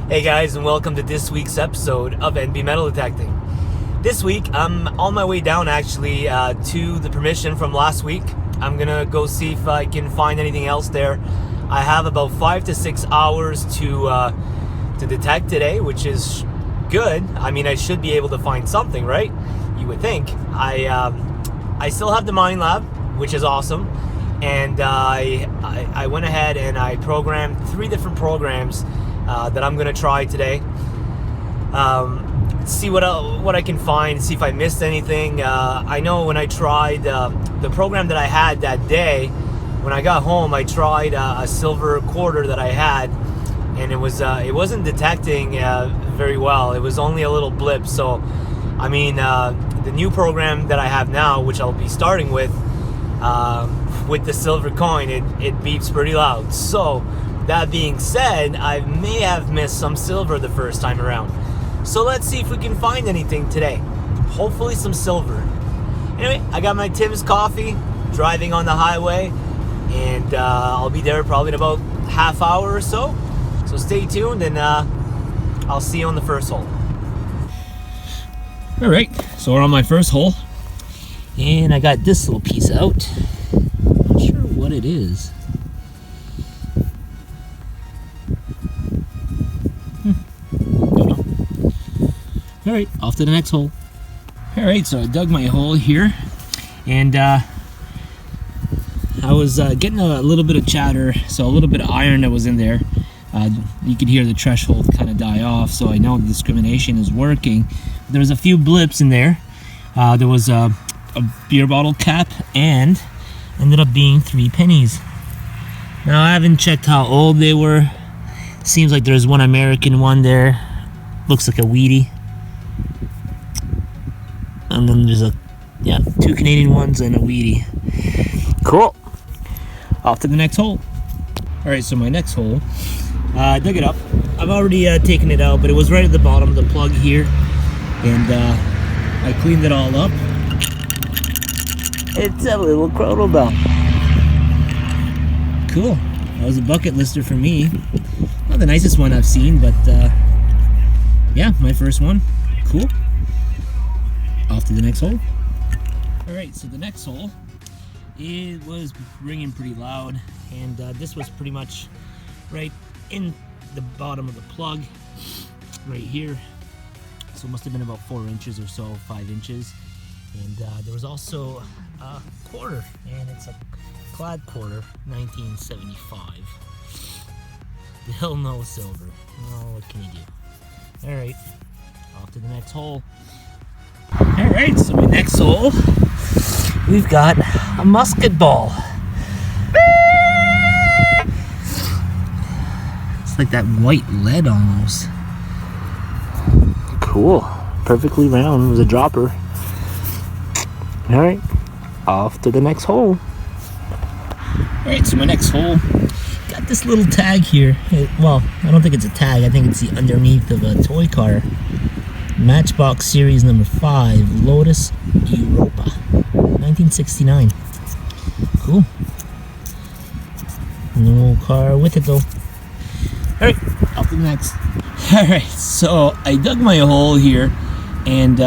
Hey guys, and welcome to this week's episode of NB Metal Detecting. This week, I'm on my way down actually to the permission from last week. I'm gonna go see if I can find anything else there. I have about 5 to 6 hours to detect today, which is good. I mean, I should be able to find something, right? You would think. I still have the mine lab, which is awesome, and I went ahead and I programmed 3 different programs that I'm gonna try today. See what I can find, see if I missed anything. I know when I tried the program that I had that day, when I got home, I tried a silver quarter that I had, and it wasn't detecting very well. It was only a little blip. So, I mean, the new program that I have now, which I'll be starting with the silver coin, it beeps pretty loud. So, that being said, I may have missed some silver the first time around. So let's see if we can find anything today. Hopefully some silver. Anyway, I got my Tim's coffee, driving on the highway, and I'll be there probably in about half hour or so. So stay tuned, and I'll see you on the first hole. All right, so we're on my first hole, and I got this little piece out. Not sure what it is. All right, off to the next hole. All right, so I dug my hole here, and I was getting a little bit of chatter, so a little bit of iron that was in there. You could hear the threshold kind of die off, so I know the discrimination is working. There was a few blips in there. There was a beer bottle cap, and ended up being 3 pennies. Now, I haven't checked how old they were. Seems like there's one American one there. Looks like a Wheatie. And then there's 2 Canadian ones and a Wheatie. Cool. Off to the next hole. All right, so my next hole, I dug it up. I've already taken it out, but it was right at the bottom of the plug here, and I cleaned it all up. It's a little chrono bell. Cool. That was a bucket lister for me. Not the nicest one I've seen, but yeah, my first one. Cool. Off to the next hole. Alright, so the next hole, it was ringing pretty loud, and this was pretty much right in the bottom of the plug, right here. So it must have been about 4 inches or so, 5 inches. And there was also a quarter, and it's a clad quarter, 1975. Still no silver. Oh, what can you do? Alright, off to the next hole. Alright, so my next hole, we've got a musket ball. It's like that white lead almost. Cool. Perfectly round. It was a dropper. Alright, off to the next hole. Alright, so my next hole, got this little tag here. Well, I don't think it's a tag. I think it's the underneath of a toy car. Matchbox Series number 5, Lotus Europa, 1969. Cool. No car with it though. Alright, off to the next. Alright, so I dug my hole here, and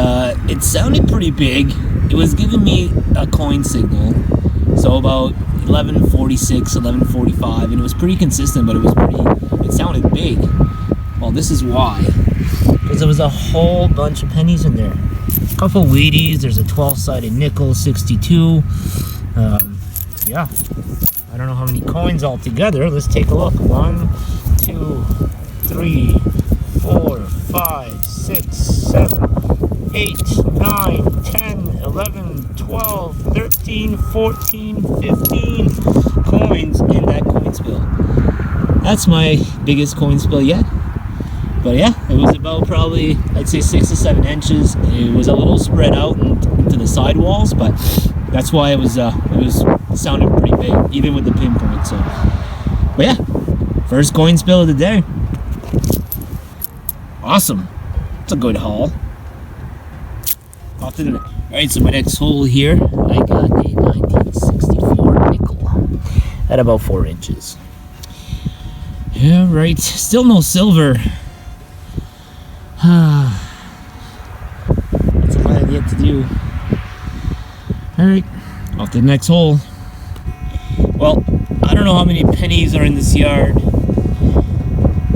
it sounded pretty big. It was giving me a coin signal, so about 11:46, 11:45, and it was pretty consistent, but it sounded big. Well, this is why. Because there was a whole bunch of pennies in there. A couple Wheaties, there's a 12-sided nickel, 62. Yeah, I don't know how many coins altogether. Let's take a look. 1, 2, 3, 4, 5, 6, 7, 8, 9, 10, 11, 12, 13, 14, 15 coins in that coin spill. That's my biggest coin spill yet. But yeah, it was about probably, I'd say 6 to 7 inches. It was a little spread out into the sidewalls, but that's why it sounded pretty big, even with the pinpoint. So, but yeah, first coin spill of the day. Awesome. It's a good haul. Off to the next. All right, so my next hole here, I got a 1964 nickel at about 4 inches. Yeah, right. Still no silver. That's a lot yet to do. Alright, off to the next hole. Well, I don't know how many pennies are in this yard,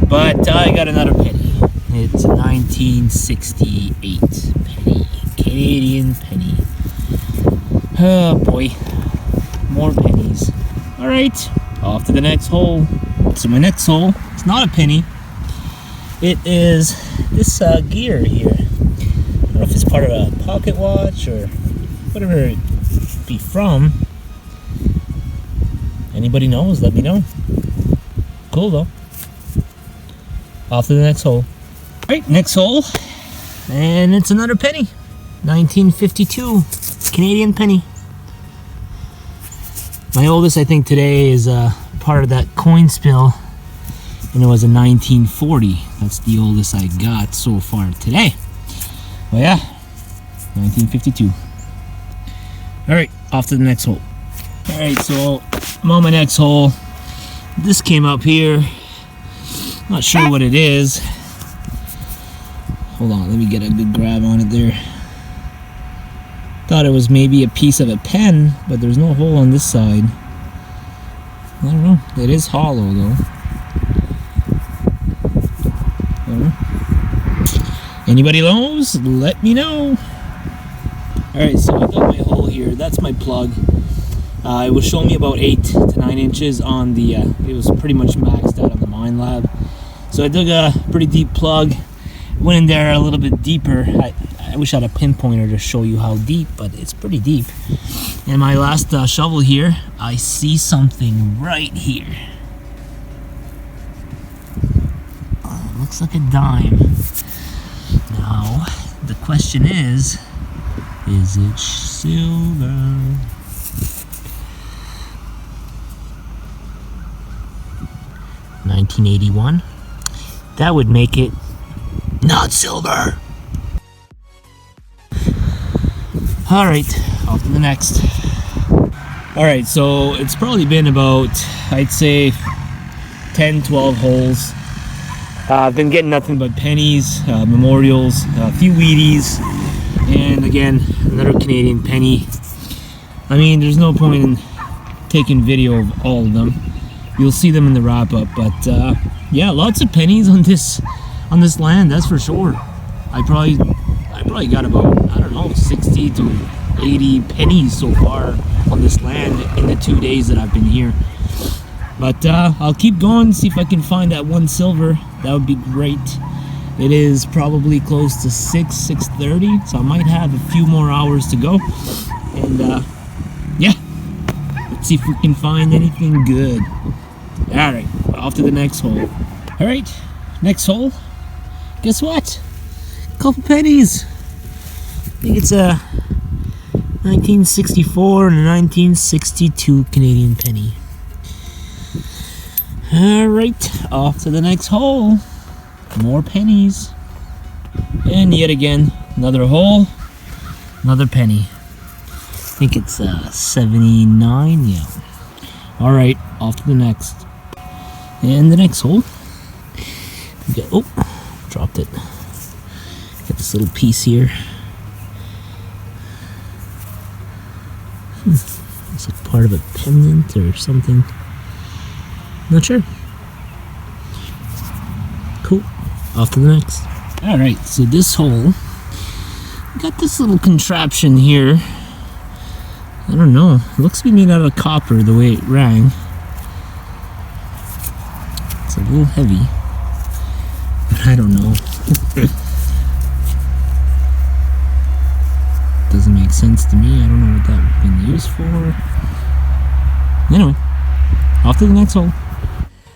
but I got another penny. It's a 1968 penny. Canadian penny. Oh boy. More pennies. Alright, off to the next hole. So my next hole, it's not a penny. It is this gear here. I don't know if it's part of a pocket watch or whatever it be from. Anybody knows, let me know. Cool though. Off to the next hole. Alright, next hole. And it's another penny. 1952 Canadian penny. My oldest, I think, today is part of that coin spill. And it was a 1940. That's the oldest I got so far today. Well, yeah, 1952. Alright, off to the next hole. Alright, so I'm on my next hole. This came up here. Not sure what it is. Hold on, let me get a good grab on it there. Thought it was maybe a piece of a pen, but there's no hole on this side. I don't know. It is hollow though. Anybody knows? Let me know. Alright, so I got my hole here. That's my plug. It was showing me about 8 to 9 inches on the, it was pretty much maxed out on the Mine Lab. So I dug a pretty deep plug. Went in there a little bit deeper. I wish I had a pinpointer to show you how deep, but it's pretty deep. And my last shovel here, I see something right here. Looks like a dime. Now, the question is it silver? $1981. That would make it not silver. Alright, off to the next. Alright, so it's probably been about, I'd say, 10-12 holes. I've been getting nothing but pennies, memorials, a few Wheaties, and again, another Canadian penny. I mean, there's no point in taking video of all of them. You'll see them in the wrap-up, but yeah, lots of pennies on this land, that's for sure. I probably got about, I don't know, 60 to 80 pennies so far on this land in the 2 days that I've been here. But I'll keep going, see if I can find that one silver. That would be great. It is probably close to 6:30, so I might have a few more hours to go. And yeah, let's see if we can find anything good. Alright, off to the next hole. Alright, next hole. Guess what? Couple pennies. I think it's a 1964 and a 1962 Canadian penny. Alright, off to the next hole. More pennies. And yet again, another hole, another penny. I think it's 79, yeah. Alright, off to the next. And the next hole. We got, oh, dropped it. Got this little piece here. Looks like part of a pendant or something. Not sure. Cool. Off to the next. Alright, so this hole, got this little contraption here. I don't know. It looks to be made out of copper the way it rang. It's a little heavy. But I don't know. Doesn't make sense to me. I don't know what that would have been used for. Anyway, off to the next hole.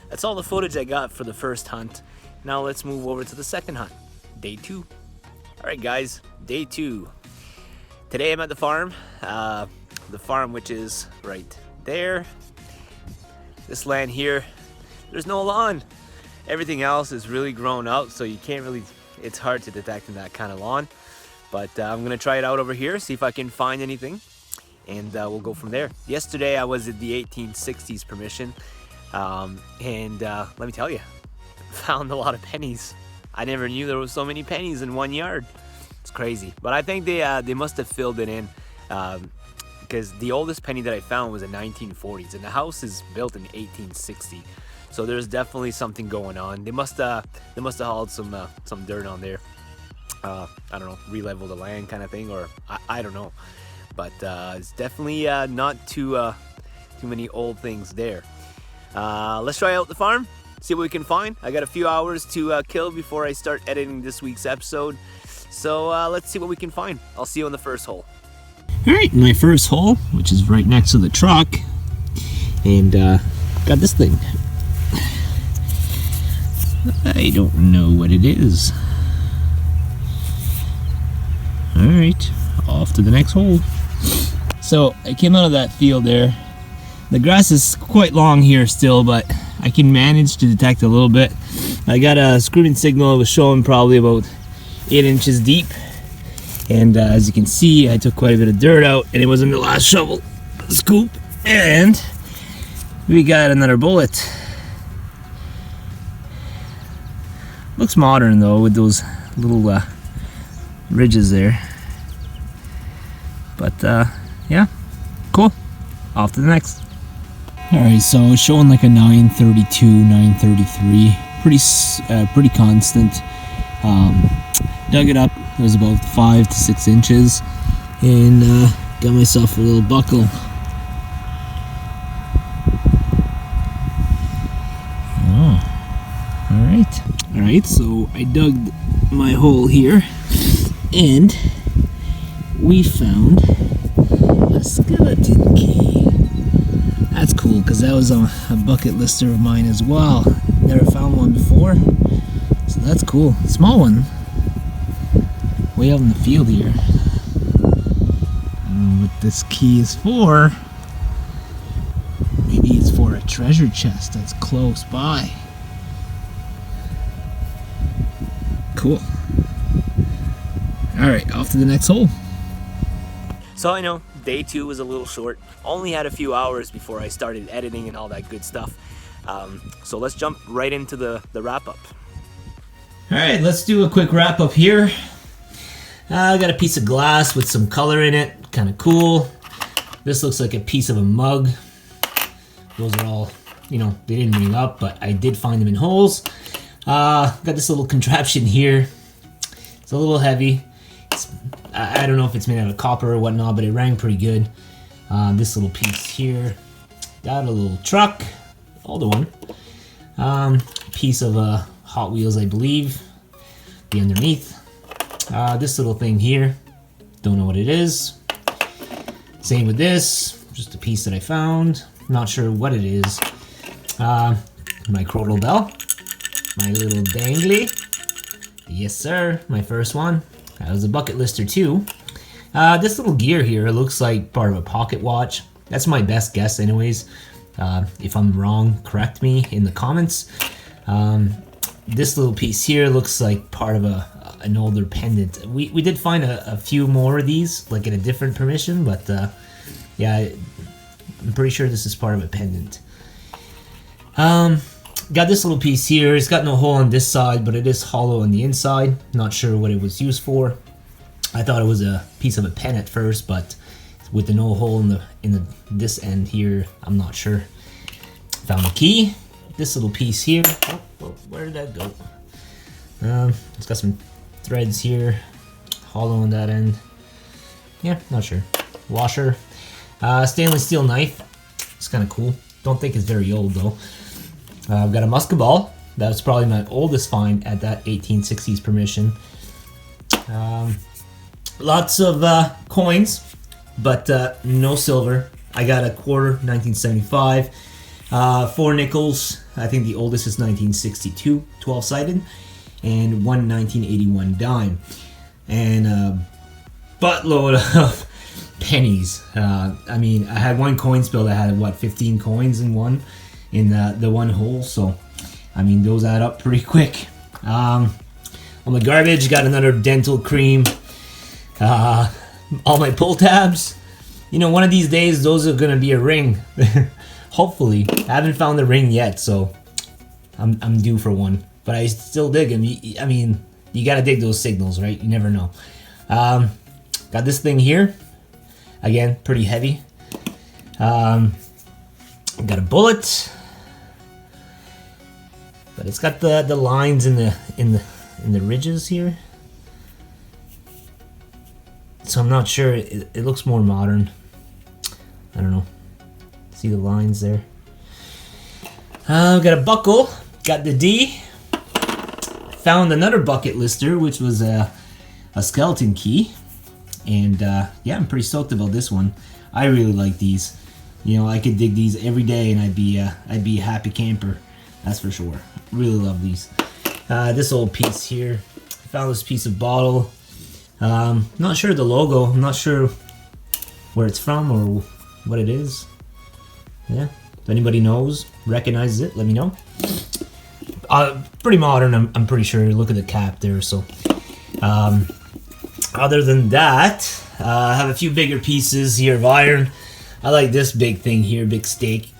That's all the footage I got for the first hunt. Now let's move over to the second hunt, day 2. Alright guys, day 2. Today I'm at the farm which is right there. This land here, there's no lawn. Everything else is really grown out, so you can't really, it's hard to detect in that kind of lawn. But I'm gonna try it out over here, see if I can find anything, and we'll go from there. Yesterday I was at the 1860s permission. And let me tell you, found a lot of pennies. I never knew there was so many pennies in 1 yard. It's crazy. But I think they must have filled it in, because the oldest penny that I found was in 1940s, and the house is built in 1860. So there's definitely something going on. They must have hauled some dirt on there. I don't know, re-level the land kind of thing, or I don't know. But it's definitely not too many old things there. Let's try out the farm, see what we can find. I got a few hours to kill before I start editing this week's episode. So let's see what we can find. I'll see you on the first hole. Alright, my first hole, which is right next to the truck. And got this thing. I don't know what it is. Alright, off to the next hole. So I came out of that field there. The grass is quite long here still, but I can manage to detect a little bit. I got a screwed-in signal. It was showing probably about 8 inches deep. And as you can see, I took quite a bit of dirt out, and it was in the last shovel scoop. And we got another bullet. Looks modern though, with those little ridges there. But yeah, cool. Off to the next. Alright, so showing like a 932, 933, pretty constant. Dug it up. It was about 5 to 6 inches, and got myself a little buckle. Oh, all right. So I dug my hole here, and we found a skeleton key. That's cool, because that was a bucket lister of mine as well. Never found one before, so that's cool. Small one, way out in the field here. I don't know what this key is for. Maybe it's for a treasure chest that's close by. Cool. Alright, off to the next hole. So I know day 2 was a little short. Only had a few hours before I started editing and all that good stuff. So let's jump right into the wrap-up. Alright, let's do a quick wrap-up here. I got a piece of glass with some color in it. Kind of cool. This looks like a piece of a mug. Those are all, they didn't ring up, but I did find them in holes. Got this little contraption here. It's a little heavy. I don't know if it's made out of copper or whatnot, but it rang pretty good. This little piece here. Got a little truck. Older one. Piece of Hot Wheels, I believe. The underneath. This little thing here. Don't know what it is. Same with this. Just a piece that I found. Not sure what it is. My chrotal bell. My little dangly. Yes, sir. My first one. That was a bucket lister too. This little gear here looks like part of a pocket watch. That's my best guess anyways. If I'm wrong, correct me in the comments. This little piece here looks like part of an older pendant. We did find a few more of these, like in a different permission, but yeah, I'm pretty sure this is part of a pendant. Got this little piece here. It's got no hole on this side, but it is hollow on the inside. Not sure what it was used for. I thought it was a piece of a pen at first, but with the no hole in this end here, I'm not sure. Found the key. This little piece here. Oh, where did that go? It's got some threads here, hollow on that end. Yeah, not sure. Washer. Stainless steel knife. It's kind of cool. Don't think it's very old though. I've got a musket ball. That's probably my oldest find at that 1860s permission. Lots of coins, but no silver. I got a quarter, 1975. 4 nickels. I think the oldest is 1962, 12-sided. And one 1981 dime. And a buttload of pennies. I mean, I had one coin spill that had, 15 coins in the one hole, so I mean those add up pretty quick. On the garbage, got another dental cream. All my pull tabs. One of these days those are gonna be a ring. Hopefully. I haven't found the ring yet, so I'm due for one but I still dig them. I mean, you gotta dig those signals, right? You never know. Got this thing here. Again, pretty heavy. Got a bullet, but it's got the lines in the ridges here. So I'm not sure. It looks more modern. I don't know. See the lines there. Got a buckle. Got the D. Found another bucket lister, which was a skeleton key. And yeah, I'm pretty stoked about this one. I really like these. You know, I could dig these every day, and I'd be a happy camper. That's for sure. Really love these. This old piece here. Found this piece of bottle. Not sure the logo. I'm not sure where it's from or what it is. Yeah. If anybody knows, recognizes it, let me know. Pretty modern, I'm pretty sure. Look at the cap there. So, other than that, I have a few bigger pieces here of iron. I like this big thing here, big stake.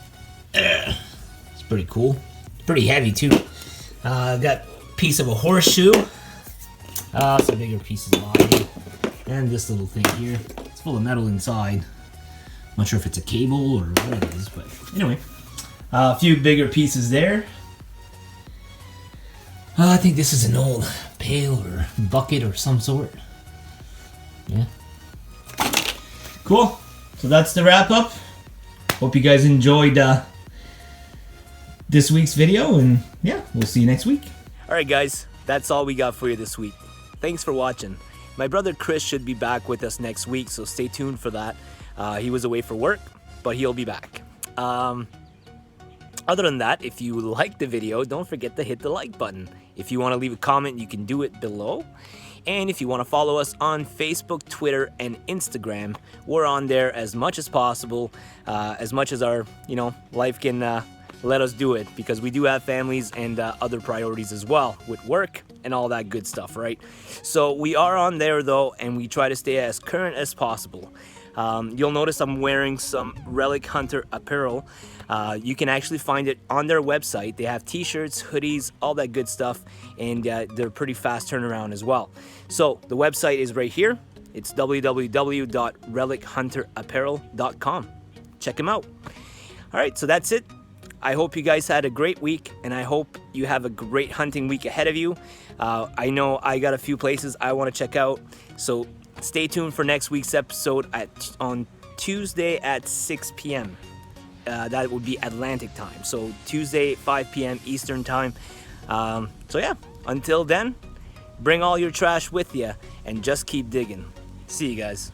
It's pretty cool. Pretty heavy too. Got a piece of a horseshoe. Some bigger pieces of iron. And this little thing here. It's full of metal inside. Not sure if it's a cable or what it is, but anyway. A few bigger pieces there. I think this is an old pail or bucket or some sort. Yeah. Cool. So that's the wrap up. Hope you guys enjoyed this week's video, and yeah, we'll see you next week. Alright guys, that's all we got for you this week. Thanks for watching. My brother Chris should be back with us next week, so stay tuned for that. He was away for work, but he'll be back. Other than that, if you liked the video, don't forget to hit the like button. If you want to leave a comment, you can do it below. And if you want to follow us on Facebook, Twitter, and Instagram, we're on there as much as possible, as much as our, life can let us do it, because we do have families and other priorities as well, with work and all that good stuff, right? So we are on there though, and we try to stay as current as possible. You'll notice I'm wearing some Relic Hunter apparel. You can actually find it on their website. They have t-shirts, hoodies, all that good stuff, and they're pretty fast turnaround as well. So the website is right here. It's www.relichunterapparel.com. Check them out. All right, so that's it. I hope you guys had a great week, and I hope you have a great hunting week ahead of you. I know I got a few places I want to check out, so stay tuned for next week's episode on Tuesday at 6 p.m. That would be Atlantic time, so Tuesday 5 p.m. Eastern time. So yeah, until then, bring all your trash with you and just keep digging. See you guys.